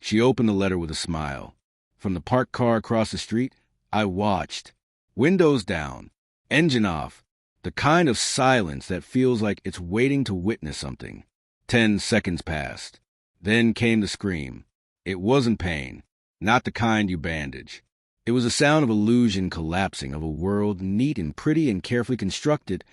She opened the letter with a smile. From the parked car across the street, I watched. Windows down, engine off, the kind of silence that feels like it's waiting to witness something. 10 seconds passed. Then came the scream. It wasn't pain, not the kind you bandage. It was the sound of illusion collapsing, of a world neat and pretty and carefully constructed,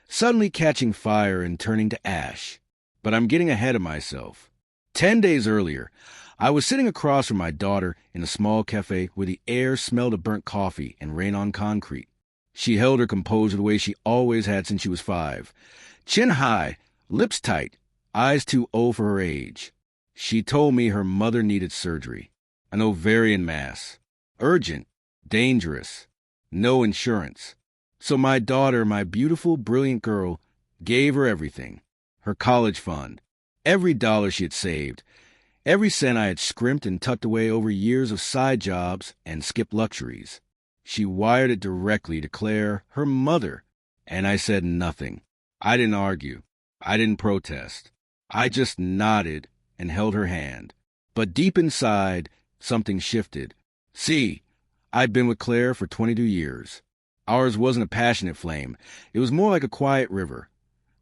suddenly catching fire and turning to ash. But I'm getting ahead of myself. 10 days earlier, I was sitting across from my daughter in a small cafe where the air smelled of burnt coffee and rain on concrete. She held her composure the way she always had since she was 5. Chin high, lips tight, eyes too old for her age. She told me her mother needed surgery, an ovarian mass. Urgent, dangerous, no insurance. So my daughter, my beautiful, brilliant girl, gave her everything. Her college fund, every dollar she had saved, every cent I had scrimped and tucked away over years of side jobs and skipped luxuries. She wired it directly to Claire, her mother, and I said nothing. I didn't argue. I didn't protest. I just nodded and held her hand. But deep inside, something shifted. See, I'd been with Claire for 22 years. Ours wasn't a passionate flame. It was more like a quiet river.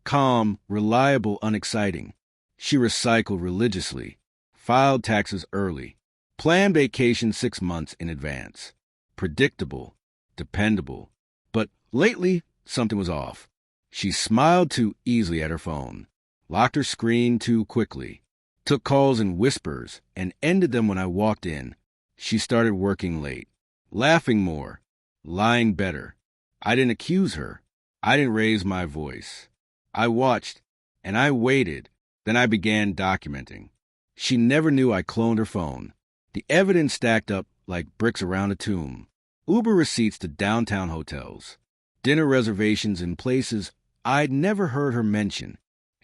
Calm, reliable, unexciting. She recycled religiously, filed taxes early, planned vacation 6 months in advance. Predictable, dependable. But lately, something was off. She smiled too easily at her phone, locked her screen too quickly, took calls in whispers, and ended them when I walked in. She started working late, laughing more, lying better. I didn't accuse her. I didn't raise my voice. I watched, and I waited. Then I began documenting. She never knew I cloned her phone. The evidence stacked up like bricks around a tomb. Uber receipts to downtown hotels. Dinner reservations in places I'd never heard her mention.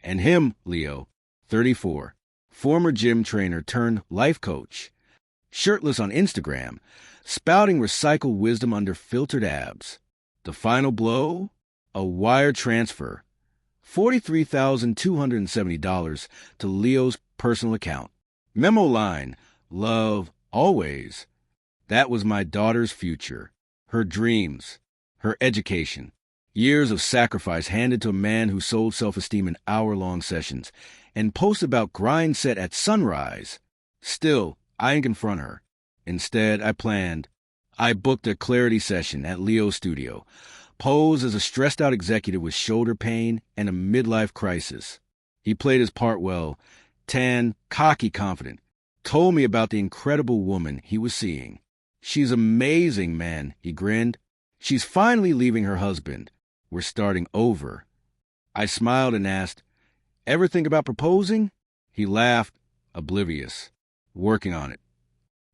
And him, Leo, 34, former gym trainer turned life coach. Shirtless on Instagram, spouting recycled wisdom under filtered abs. The final blow? A wire transfer. $43,270 to Leo's personal account. Memo line, love, always. That was my daughter's future, her dreams, her education. Years of sacrifice handed to a man who sold self-esteem in hour-long sessions and posted about grind set at sunrise. Still, I didn't confront her. Instead, I planned. I booked a clarity session at Leo's studio, posed as a stressed-out executive with shoulder pain and a midlife crisis. He played his part well, tan, cocky, confident, told me about the incredible woman he was seeing. She's amazing, man, he grinned. She's finally leaving her husband. We're starting over. I smiled and asked, ever think about proposing? He laughed, oblivious. Working on it.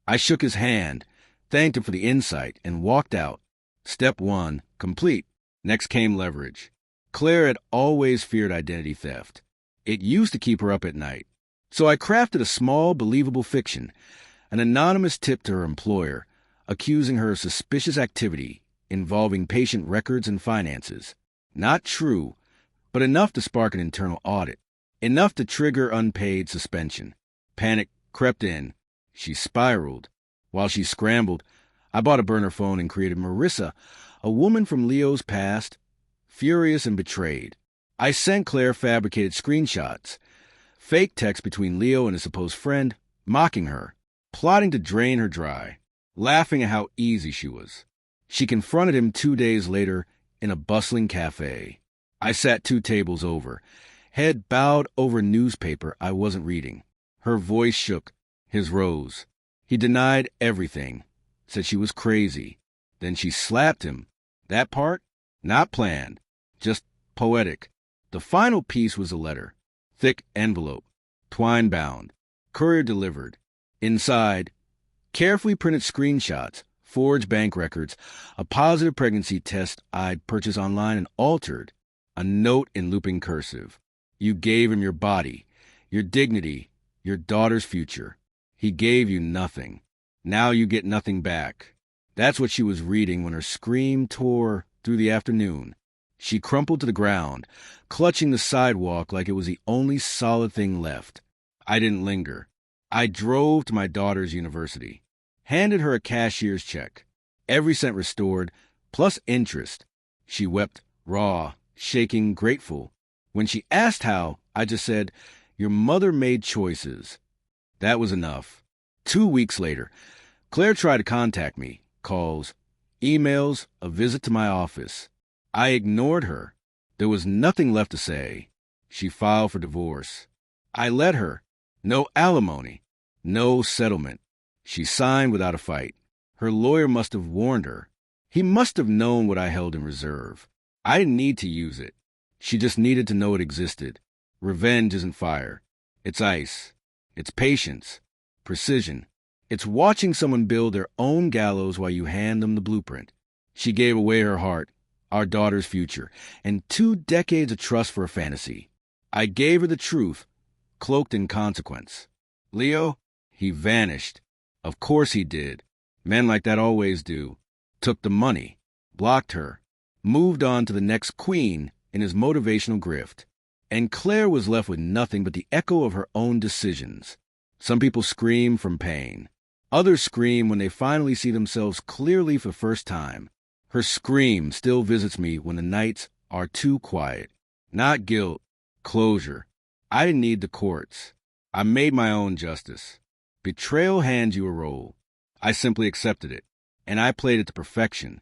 I shook his hand, thanked him for the insight, and walked out. Step 1, complete. Next came leverage. Claire had always feared identity theft. It used to keep her up at night. So I crafted a small, believable fiction, an anonymous tip to her employer, accusing her of suspicious activity involving patient records and finances. Not true, but enough to spark an internal audit, enough to trigger unpaid suspension. Panic crept in. She spiraled. While she scrambled, I bought a burner phone and created Marissa, a woman from Leo's past, furious and betrayed. I sent Claire fabricated screenshots, fake text between Leo and his supposed friend, mocking her, plotting to drain her dry, laughing at how easy she was. She confronted him 2 days later in a bustling cafe. I sat 2 tables over, head bowed over a newspaper I wasn't reading. Her voice shook. His rose. He denied everything, said she was crazy. Then she slapped him. That part? Not planned. Just poetic. The final piece was a letter. Thick envelope. Twine bound. Courier delivered. Inside, carefully printed screenshots, forged bank records, a positive pregnancy test I'd purchased online and altered, a note in looping cursive. You gave him your body, your dignity, your daughter's future. He gave you nothing. Now you get nothing back. That's what she was reading when her scream tore through the afternoon. She crumpled to the ground, clutching the sidewalk like it was the only solid thing left. I didn't linger. I drove to my daughter's university, handed her a cashier's check, every cent restored, plus interest. She wept raw, shaking, grateful. When she asked how, I just said, "Your mother made choices." That was enough. 2 weeks later, Claire tried to contact me. Calls, emails, a visit to my office. I ignored her. There was nothing left to say. She filed for divorce. I let her. No alimony. No settlement. She signed without a fight. Her lawyer must have warned her. He must have known what I held in reserve. I didn't need to use it. She just needed to know it existed. Revenge isn't fire. It's ice. It's patience. Precision. It's watching someone build their own gallows while you hand them the blueprint. She gave away her heart, our daughter's future, and 2 decades of trust for a fantasy. I gave her the truth, cloaked in consequence. Leo, he vanished. Of course he did. Men like that always do. Took the money, blocked her, moved on to the next queen in his motivational grift. And Claire was left with nothing but the echo of her own decisions. Some people scream from pain. Others scream when they finally see themselves clearly for the first time. Her scream still visits me when the nights are too quiet. Not guilt, closure. I didn't need the courts. I made my own justice. Betrayal hands you a role. I simply accepted it, and I played it to perfection.